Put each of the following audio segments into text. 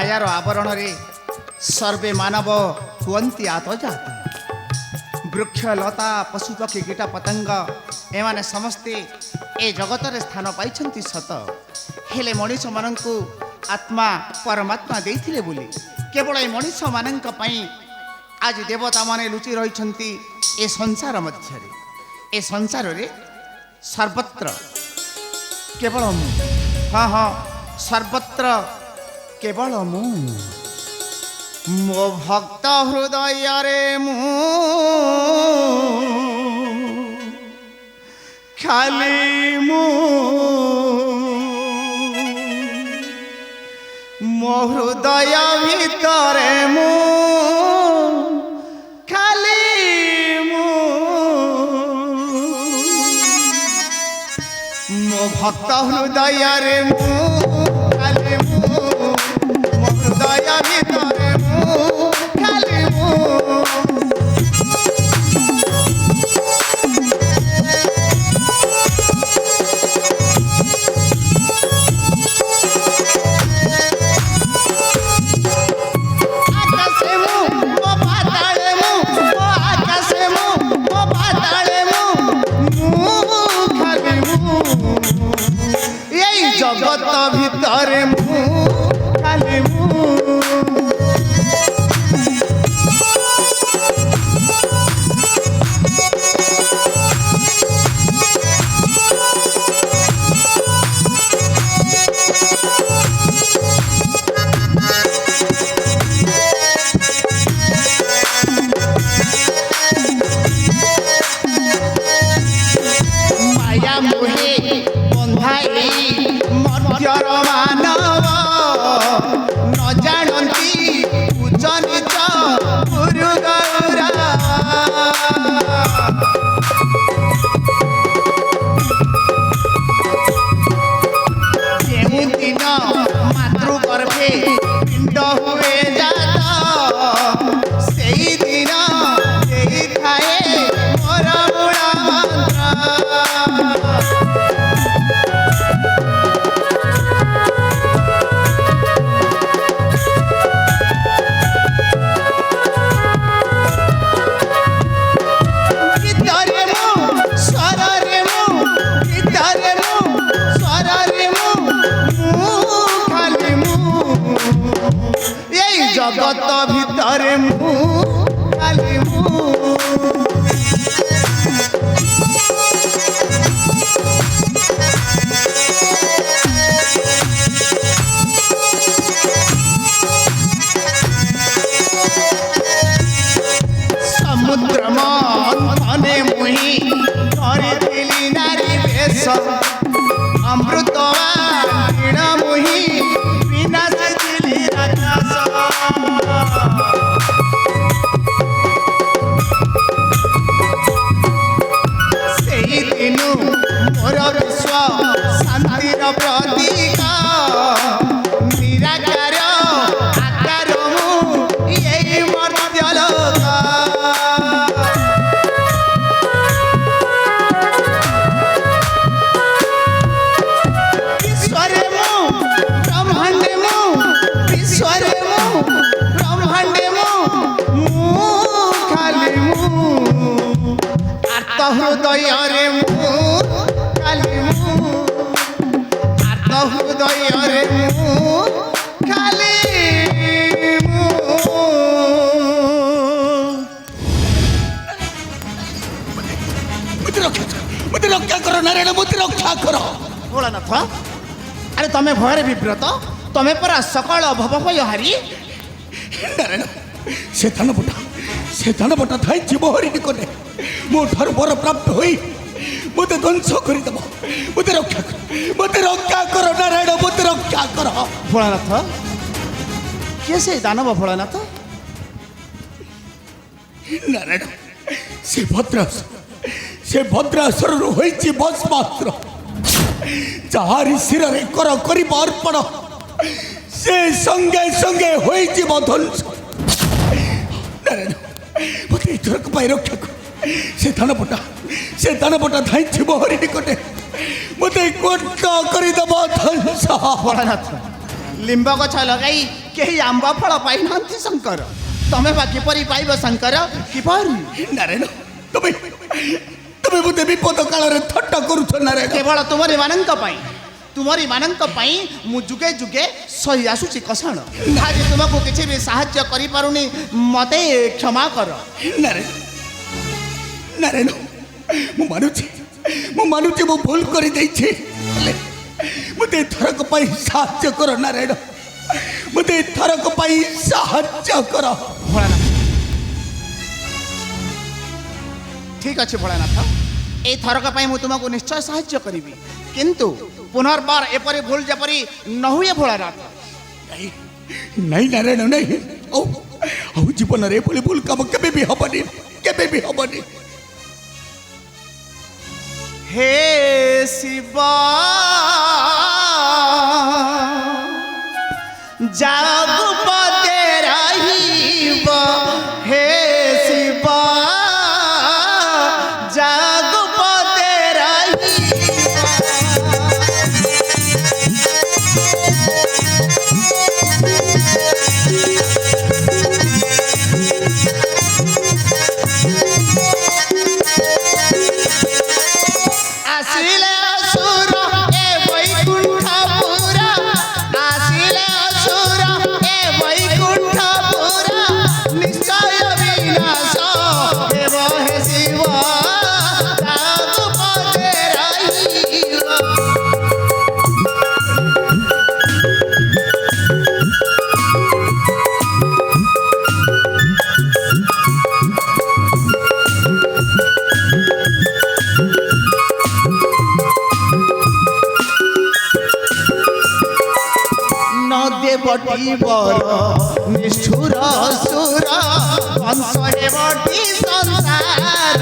मायार आवरण रे सर्वे मानव हुअन्ति आतजात वृक्ष लता पशुपक्षी कीट पतंग एमाने समस्ते ए जगत रे स्थान पाइछन्ति सत हेले मनीष माननकु आत्मा परमात्मा देइथिले बोली केवल ए मनीष माननक पई आज देवता माने लुचि रहिछन्ति ए संसार मध्य रे ए संसार रे सर्वत्र केवल मु हाँ हाँ सर्वत्र केवल मु मो भक्त हृदय रे मु खाली मु मो हृदय भितरे मु खाली मु मो भक्त हृदय रे मु खाली मु मो हृदय भितरे मु खाली मु जगत भितर मु खाली मु माया मोहे बंधाई मध्यर मानव न जानती उच्च नीच गुरु गौरा ଯେଉଁ ଦିନ ମାତୃଗର୍ଭେ ପିଣ୍ଡ ହୁଏ ଜାତ ସେଇ ଦିନ ଦେଇଥାଏ ମୋର ମୂଳ ମନ୍ତ୍ର जगत भितर मु खाली मु समुद्र मंथने मुहि धरिथिली नारी वेश अमृतवाण मुहि विनाश दिली राक्षस सेई दिनु मोर विश्व शांतिर प्रतीक निराकार आकार मु एई मर्त्य लोक विश्वरे मु ब्रह्मांडे मु विश्वरे मु ब्रह्मांडे मु खाली मु आर्त हृदय रे मु खाली मु आर्त हृदय रे मु खाली मु मुझे रक्षा करो नारायण मुझे रक्षा करो भोलानाथ अरे तमे भୟରେ विव्रत तमे परा सकल भवभय हारी नारायण से थानपटा थाई जीव हरि निकटे मो ठार वर प्राप्त होई मते ध्वंस करदेव मते रक्षा करो नारायण मते रक्षा करो भोलानाथ किए से दानव भोलानाथ नारायण से भद्रासुर होइछि भस्मास्त्र जाहारी शिर रे कर करी अर्पण से संगे संगे होइछि ध्वंस नारायण मते इथरक पाई रक्षा कर से दानपटा धाई जीव हरि निकटे मते कोट करदेव ध्वंस भोलानाथ लिंब गछ लगाई କେହି ଆମ୍ବ ଫଳ ପାଇନାହାନ୍ତି ଶଙ୍କର ତମେ ବା କିପରି ପାଇବ ଶଙ୍କର କିପରି ନାରାୟଣ ତମେ ତମେ ମୋତେ ବିପଦ କାଳରେ ଥଟ୍ଟା କରୁଛ ନାରାୟଣ କେବଳ ତୁମରି ମାନଙ୍କ ପାଇଁ ମୁଁ ଯୁଗେ ଯୁଗେ ସହି ଆସୁଛି କଷାଣ ଆଜି ତୁମକୁ କିଛି ବି ସାହାଯ୍ୟ କରିପାରୁନି ମତେ କ୍ଷମା କର ନାରାୟଣ ନାରାୟଣ ମୁଁ ମାନୁଛି ମୁଁ ଭୁଲ କରିଦେଇଛି ହେଲେ ମୋତେ ଏଥରକ ପାଇଁ ସାହାଯ୍ୟ କର ନାରାୟଣ ମୋତେ ଏଥରକ ପାଇଁ ସାହାଯ୍ୟ କର ଭୋଳାନାଥ ଠିକ ଅଛି ଭୋଳାନାଥ এই ଥରକ ପାଇଁ ମୁଁ ତୁମକୁ ନିଶ୍ଚୟ ସାହାଯ୍ୟ କରିବି କିନ୍ତୁ ପୁନର୍ବାର ଏପରି ଭୁଲ ଯେପରି ନ ହୁଏ ଭୋଳାନାଥ ନାଇଁ ନାରାୟଣ ନାଇଁ ଆଉ ଜୀବନରେ ଏଭଳି ଭୁଲ କାମ କେବେ ବି ହବନି হে শিব জাগপতে রহিব হে শিব জাগপতে আসিলে অসুর এ বৈকুণ্ঠপুর আসিলে অসুর এ বৈকুণ্ঠপুর নিশ্চয় বিনাশ হেব হে শিব জাগপতে রহিব নদেবটি বর নিষ্ঠুর সুর বংশ হেবটি সংসার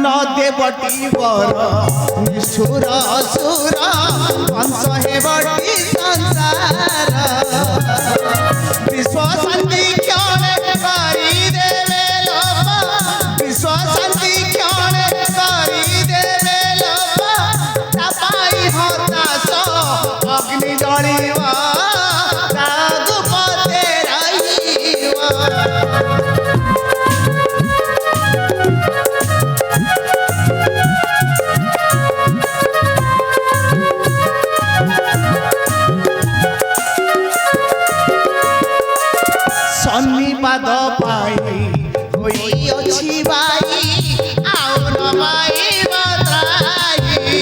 নদেবটি বর নিষ্ঠুর সুর বংশ হেবটি সংসার বিশ্ব শান্তি ক্ষণে করি দেবে লোপ বিশ্ব শান্তি ক্ষণে করি দেবে লোপ তাপাই হতাশ অগ্নি জଳିব জাগপতে রহিব শনিবাদ পাই হইଅছি ভাই ଆଉ ନ ପାଇବ ତ୍ରାହି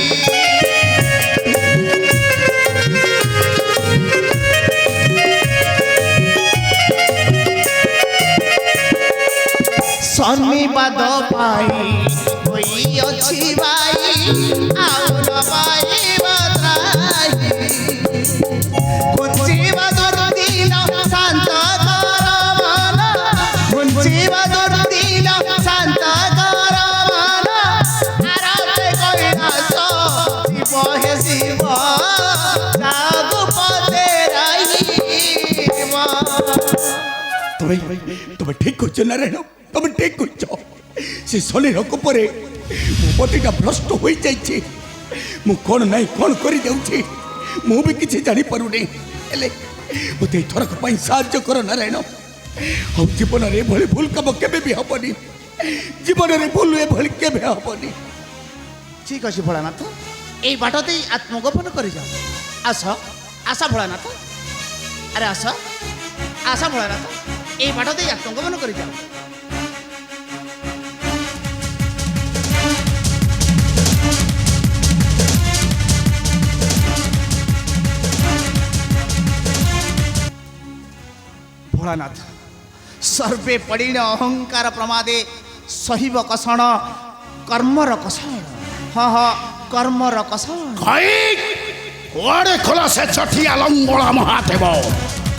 শনিবাদ পাই হইଅছি ভাই ଆଉ ନ ପାଇବ ତ୍ରାହି କୁଞ୍ଚିବ ଦୁର୍ଦିନ ଶାନ୍ତ କର ମନ କୁଞ୍ଚିବ ଦୁର୍ଦିନ ଶାନ୍ତ କର ମନ ଆରତେ କୈଳାସ ଶିବ হে ଶିବ জাগপতে রহিব তুমি ঠিক করছো নারায়ণ তুমি ঠিক করছো সে শনির কোপরে ମୋ ପତିଟା ଭ୍ରଷ୍ଟ ହୋଇଯାଇଛି ମୁଁ କ'ଣ ନାହିଁ କ'ଣ କରିଦେଉଛି ମୁଁ ବି କିଛି ଜାଣିପାରୁନି ହେଲେ ମୋତେ ଏଥରକ ପାଇଁ ସାହାଯ୍ୟ କର ନାରାୟଣ ଆଉ ଜୀବନରେ ଏଭଳି ଭୁଲ କାମ କେବେ ବି ହବନି ଜୀବନରେ ଭୁଲ ଏଭଳି କେବେ ହବନି ঠিক আছে ভোলানাথ এই বাট দেই আত্মগোপন করে যাও আস আসা ভোলানাথ আরে আসা ভোলানাথ এই বাট দেই আত্মগোপন করে যাও ভোলানাথ সর্বে পড়িণ অহংকার প্রমাদে সহিব কষণ কর্মর কষণ কর্মর কষণ কই ওরে খোলা সে চঠিয়া লঙ্গলা মহাদেব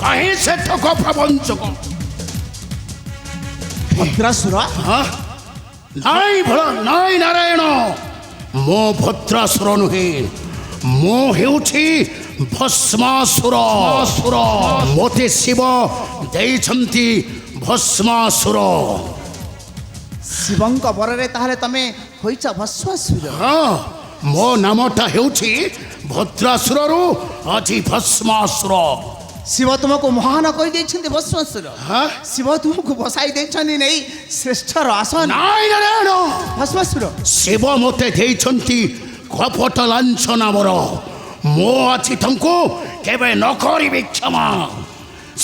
কহি সে ঠক প্রবঞ্চক ভদ্রাসুর নাই ভোলা নাই নারায়ণ মো ভদ্রাসুর নুহে মো ହେଉଛି ଭସ୍ମାସୁର ମୋତେ ଶିବ ଦେଇଛନ୍ତି ଭସ୍ମାସୁର ଶିବଙ୍କ ବରରେ ତାହେଲେ ତମେ ହୋଇଛ ଭସ୍ମାସୁର। ହଁ ମୋ ନାମଟା ହେଉଛି ଭଦ୍ରାସୁରରୁ ଆଜି ଭସ୍ମାସୁର। ଶିବ ତୁମକୁ ମହାନ କରିଦେଇଛନ୍ତି ଭସ୍ମାସୁର। ହଁ? ଶିବ ତୁମକୁ ବସାଇ ଦେଇଛନ୍ତି ନେଇ ଶ୍ରେଷ୍ଠର ଆସନ। ନାଇଁ ନାରାୟଣ, ଭସ୍ମାସୁର ଶିବ ମୋତେ ଦେଇଛନ୍ତି କପଟ ଲାଞ୍ଛନା ମୋର। ମୁଁ ଆଜି ତାଙ୍କୁ କେବେ ନ କରିବି କ୍ଷମା।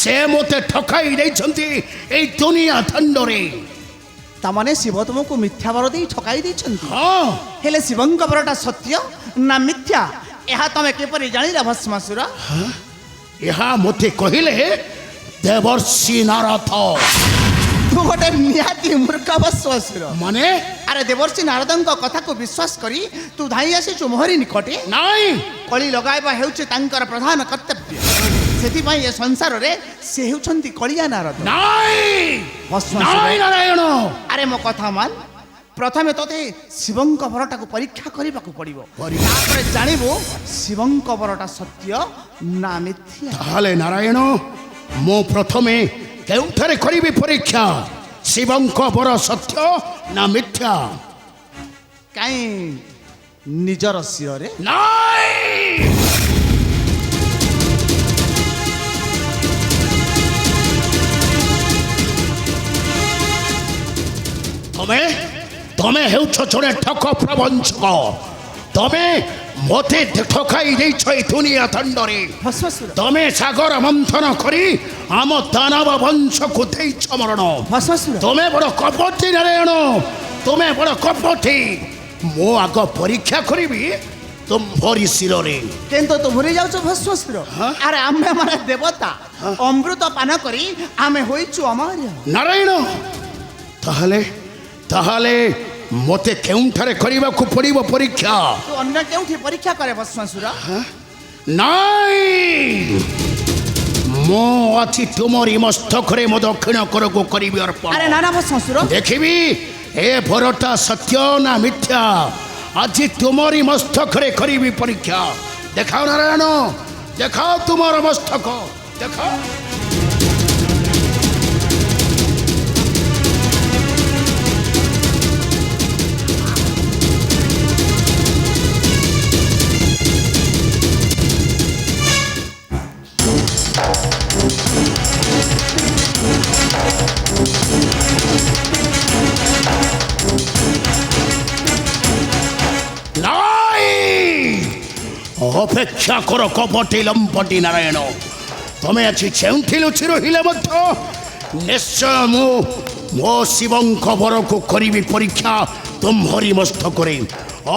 ସେ ମୋତେ ଠକାଇ ଦେଇଛନ୍ତି ଏଇ ଦୁନିଆ ଦଣ୍ଡରେ। ତାମାନେ ଶିବ ତୁମକୁ ମିଥ୍ୟା ବର ଦେଇ ଠକାଇ ଦେଇଛନ୍ତି। ହଁ ହେଲେ ଶିବଙ୍କ ବରଟା ସତ୍ୟ ନା ମିଥ୍ୟା ଏହା ତମେ କିପରି ଜାଣିଲ ଭସ୍ମାସୁର? ଏହା ମୋତେ କହିଲେ ଦେବର୍ଷି ନାରଦ। ତୁ ଗୋଟେ ନିହାତି ମୂର୍ଖ ଭସ୍ମାସୁର। ମାନେ ଆରେ ଦେବର୍ଷି ନାରଦଙ୍କ କଥାକୁ ବିଶ୍ୱାସ କରି ତୁ ଧାଇଁ ଆସିଛୁ ମୋହରି ନିକଟେ। ନାଇଁ କଳି ଲଗାଇବା ହେଉଛି ତାଙ୍କର ପ୍ରଧାନ କର୍ତ୍ତବ୍ୟ। ସେଥିପାଇଁ ଏ ସଂସାରରେ ସେ ହେଉଛନ୍ତି କଳିଆ ନାରଦ। ନାଇଁ ଭସ୍ମାସୁର ନାଇଁ ନାରାୟଣ, ଆରେ ମୋ କଥା ମାନ। ପ୍ରଥମେ ତୋତେ ଶିବଙ୍କ ବରଟାକୁ ପରୀକ୍ଷା କରିବାକୁ ପଡ଼ିବ। ତାପରେ ଜାଣିବୁ ଶିବଙ୍କ ବରଟା ସତ୍ୟ ନା ମିଥ୍ୟା। ତାହେଲେ ନାରାୟଣ, ମୁଁ ପ୍ରଥମେ କେଉଁଠାରେ କରିବି ପରୀକ୍ଷା? ଶିବଙ୍କ ବର ସତ୍ୟ ନା ମିଥ୍ୟା? କାହିଁ ନିଜର ଶିରରେ? ନାଇଁ ତମେ ତମେ ହେଉଛ ଜଣେ ଠକ ପ୍ରବଞ୍ଚକ। ତମେ ମୋତେ ଠକାଇ ଦେଇଛ ଏ ଦୁନିଆ ଦଣ୍ଡରେ। ଭସ୍ମାସୁର ତମେ ସାଗର ମନ୍ଥନ କରି ଆମ ଦାନବ ବଂଶକୁ ଦେଇଛ ମରଣ। ଭସ୍ମାସୁର ତମେ ବଡ଼ କପଟୀ ନାରାୟଣ, ତମେ ବଡ଼ କପଟୀ। ମୁଁ ଆଗ ପରୀକ୍ଷା କରିବି ତୁମ୍ଭରି ଶିରରେ। କିନ୍ତୁ ତୁ ଭୁଲି ଯାଉଛୁ ଭସ୍ମାସୁର। ଆରେ ଆମେ ମାନେ ଦେବତା, ଅମୃତ ପାନ କରି ଆମେ ହୋଇଛୁ ଅମର୍ୟ। ନାରାୟଣ, ତାହେଲେ ତାହେଲେ ମୋତେ କେଉଁଠାରେ କରିବାକୁ ପଡ଼ିବ ପରୀକ୍ଷା? ତୁ ଅନ୍ୟ କେଉଁଠି ପରୀକ୍ଷା କରେ ଭସ୍ମାସୁର। ନାଇଁ, ମୁଁ ଆଜି ତୁମରି ମସ୍ତକରେ ମୋ ଦକ୍ଷିଣ କରକୁ କରିବି ଅର୍ପଣ। ଆରେ ନା ନା ଭସ୍ମାସୁର, ଦେଖିବି ଏ ବରଟା ସତ୍ୟ ନା ମିଥ୍ୟା। ଆଜି ତୁମରି ମସ୍ତକରେ କରିବି ପରୀକ୍ଷା। ଦେଖାଅ ନାରାୟଣ, ଦେଖାଅ ତୁମର ମସ୍ତକ, ଦେଖାଅ। অপেক্ষা করো কপটি লম্পটি নারায়ণ। তুমি আছি কেউঠি লুচি রহিলে মধ্য নিশ্চয় মু মো শিবঙ্ক বরকু করিবি পরীক্ষা তুমরি মস্তকরে।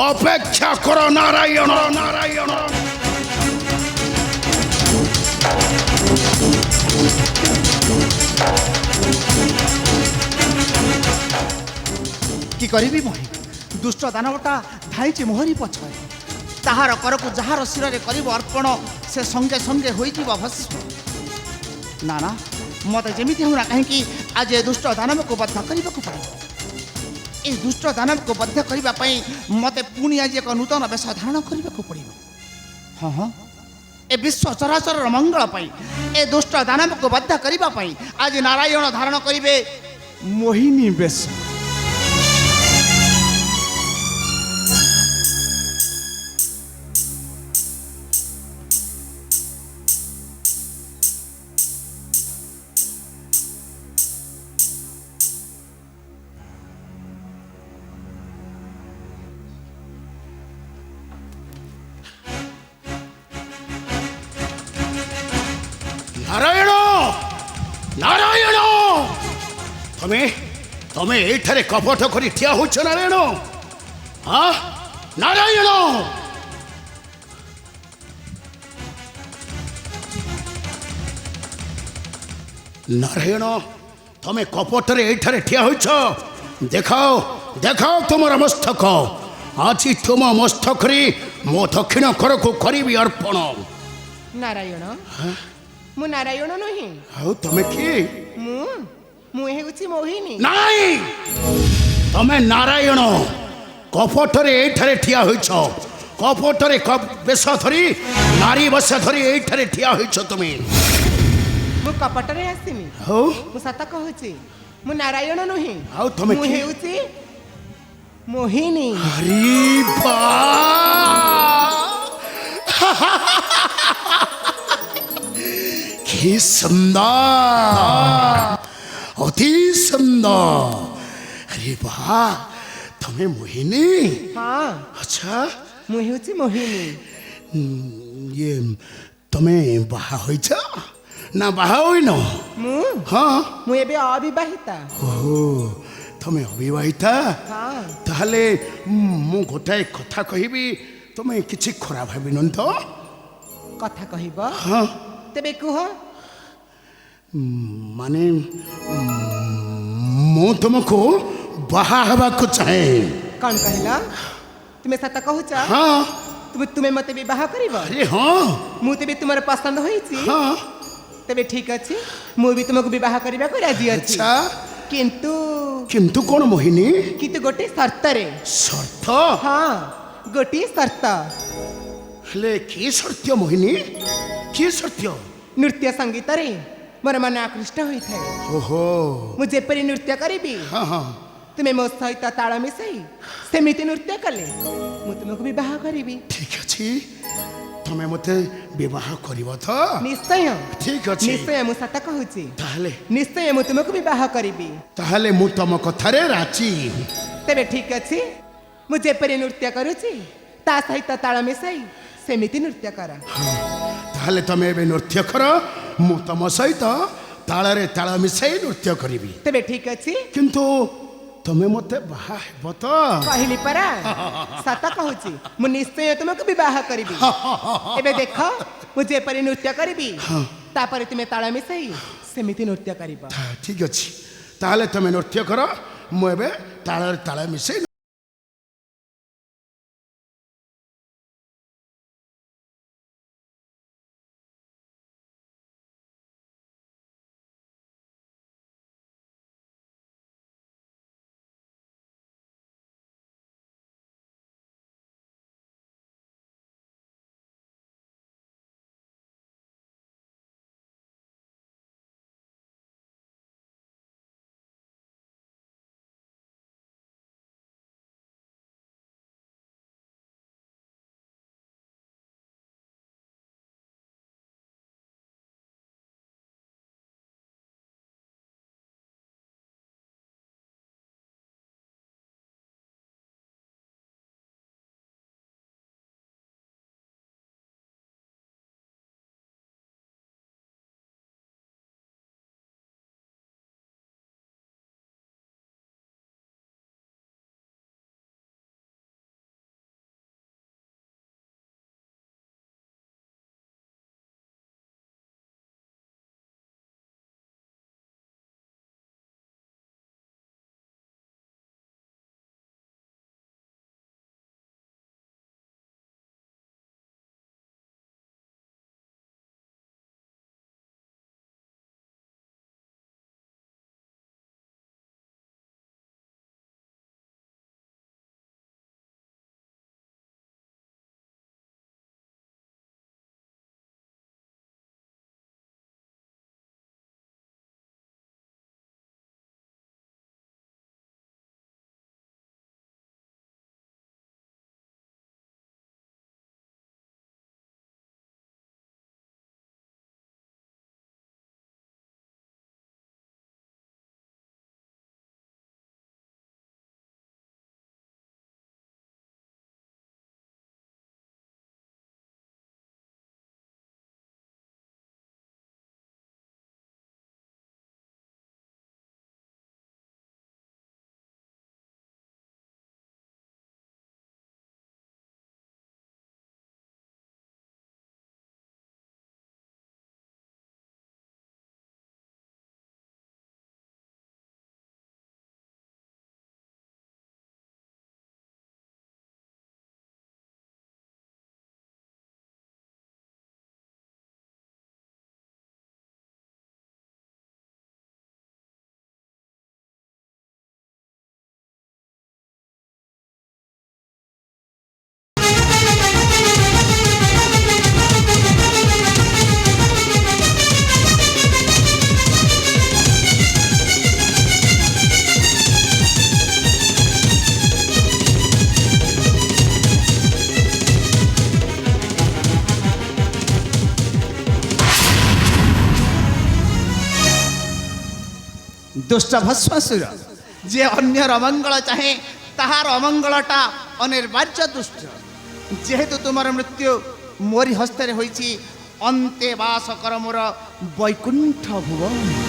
অপেক্ষা করো নারায়ণ নারায়ণ। কি କରିବି ମୁଁ? ଦୁଷ୍ଟ ଦାନବଟା ଧାଇଁଛି ମୋହରି ପଛରେ। ତାହାର କରକୁ ଯାହାର ଶିରରେ କରିବ ଅର୍ପଣ ସେ ସଙ୍ଗେ ସଙ୍ଗେ ହୋଇଯିବ ଭସ୍ମ। ନା ନା, ମୋତେ ଯେମିତି ହେଉନା କାହିଁକି ଆଜି ଏ ଦୁଷ୍ଟ ଦାନବକୁ ବଦ୍ଧ କରିବାକୁ ପଡ଼ିବ। ଏ ଦୁଷ୍ଟ ଦାନବକୁ ବଦ୍ଧ କରିବା ପାଇଁ ମୋତେ ପୁଣି ଆଜି ଏକ ନୂତନ ବେଶ ଧାରଣ କରିବାକୁ ପଡ଼ିବ। ହଁ ହଁ, ଏ ବିଶ୍ୱ ଚରାଚରର ମଙ୍ଗଳ ପାଇଁ ଏ ଦୁଷ୍ଟ ଦାନବକୁ ବଦ୍ଧ କରିବା ପାଇଁ ଆଜି ନାରାୟଣ ଧାରଣ କରିବେ ମୋହିନୀ ବେଶ। নারায়ণ নারায়ণ, তুমি তুমি এইঠারে কপট করে ঠিয়া হচ্ছ নারায়ণ? হ্যাঁ নারায়ণ, নারায়ণ তুমি কপটরে এইঠারে ঠিয়া হচ্ছ। দেখাও দেখাও তোমার মস্তক। আজি তুম মস্তকরে মো দক্ষিণ করকু করিবি অর্পণ। ନାରାୟଣ, ମୁଁ ନାରାୟଣ ନୁହେଁ। ଆଉ ତମେ କିଏ? ମୁଁ ହେଉଛି ମୋହିନୀ। ନାଇଁ, ତମେ ନାରାୟଣ। କପଟରେ ଏଇଠାରେ ଠିଆ ହୋଇଛ। କପଟରେ ବେଶ ଧରି ନାରୀ ବେଶ ଧରି ଏଇଠାରେ ଠିଆ ହୋଇଛ ତୁମେ। ମୁଁ କପଟରେ ଆସିନି, ହଉ ମୁଁ ସତ କହୁଛି। ମୁଁ ନାରାୟଣ ନୁହେଁ ଆଉ ତମେ ମୁଁ କିଏ? ହେଉଛି ମୋହିନୀ। আরে বা কি সুন্দর অতি সুন্দর আরে বা তুমি মোহিনী ହଁ আচ্ছা ମୁଁ ହେଉଛି ମୋହିନୀ। ইয়ে তুমি বাহা হয়েছ না বাহা হইন ମୁଁ হ্যাঁ ମୁଁ ଏବେ ଅବିବାହିତା। ও তুমি অবিবাহিতা ହଁ তাহলে ମୁଁ ଗୋଟାଏ କଥା କହିବି ତମେ କିଛି ଖରାପ ଭାବିନ ତ କଥା କହିବ ହଁ ତେବେ କୁହ। ମାନେ ମୁଁ ତୁମକୁ ବାହା ହେବାକୁ ଚାହେଁ କ'ଣ କହିଲ? ତୁମେ ସତ କହୁଛ? ହଁ ତୁମେ ମୋତେ ବିବାହ କରିବ? ଆରେ ହଁ ମୁଁ ତେବେ ତୁମର ପସନ୍ଦ ହୋଇଛି। ହଁ ତେବେ ଠିକ ଅଛି, ମୁଁ ବି ତୁମକୁ ବିବାହ କରିବାକୁ ରାଜି ଅଛି। ଆଚ୍ଛା କିନ୍ତୁ କିନ୍ତୁ କ'ଣ ମୋହିନୀ କିନ୍ତୁ ଗୋଟିଏ ସର୍ତ୍ତରେ। ସର୍ତ୍ତ ହଁ ଗୋଟିଏ ସର୍ତ୍ତ। ହେଲେ କି ସତ୍ୟ ମୋହିନୀ କି ସତ୍ୟ ନୃତ୍ୟ ସଙ୍ଗୀତରେ ମୋର ମନ ଆକୃଷ୍ଟ ହୋଇଥାଏ। ଓହୋ ମୁଁ ଯେପରି ନୃତ୍ୟ କରିବି ହଁ ହଁ ତୁମେ ମୋ ସହିତ ତାଳ ମିଶାଇ ସେମିତି ନୃତ୍ୟ କଲେ ମୁଁ ତୁମକୁ ବିବାହ କରିବି। ଠିକ ଅଛି ତମେ ମୋତେ ବିବାହ କରିବ ତ ନିଶ୍ଚୟ ଠିକ ଅଛି ନିଶ୍ଚୟ ମୁଁ ସତ କହୁଛି। ତାହେଲେ ନିଶ୍ଚୟ ମୁଁ ତୁମକୁ ବିବାହ କରିବି। ତାହେଲେ ମୁଁ ତମ କଥାରେ ରାଜି ତେବେ ଠିକ ଅଛି, ମୁଁ ଯେପରି ନୃତ୍ୟ କରୁଛି ତା ସହିତ ତାଳ ମିଶାଇ ସେମିତି ନୃତ୍ୟ କର। ତାହେଲେ ତମେ ଏବେ ନୃତ୍ୟ କର ମୁଁ ତମ ସହିତ ତାଳରେ ତାଳ ମିଶାଇ ନୃତ୍ୟ କରିବି ତେବେ ଠିକ ଅଛି, କିନ୍ତୁ ତମେ ମୋତେ ବାହା ହେବ ତ କହିଲି ପରା ସତ କହୁଛି ମୁଁ ନିଶ୍ଚୟ ତୁମକୁ ବିବାହ କରିବି। ଏବେ ଦେଖ ମୁଁ ଯେପରି ନୃତ୍ୟ କରିବି ତାପରେ ତୁମେ ତାଳ ମିଶାଇ ସେମିତି ନୃତ୍ୟ କରିବ। ଠିକ ଅଛି ତାହେଲେ ତମେ ନୃତ୍ୟ କର ମୁଁ ଏବେ ତାଳରେ ତାଳ ମିଶାଇ ଦୁଷ୍ଟ ଭସ୍ମାସୁର ଯେ ଅନ୍ୟର ଅମଙ୍ଗଳ ଚାହେଁ ତାହାର ଅମଙ୍ଗଳଟା ଅନିର୍ବାର୍ଯ୍ୟ ଦୁଷ୍ଟ। ଯେହେତୁ ତୁମର ମୃତ୍ୟୁ ମୋରି ହସ୍ତରେ ହୋଇଛି, ଅନ୍ତେ ବାସ କର ମୋର ବୈକୁଣ୍ଠ ଭୁବନ।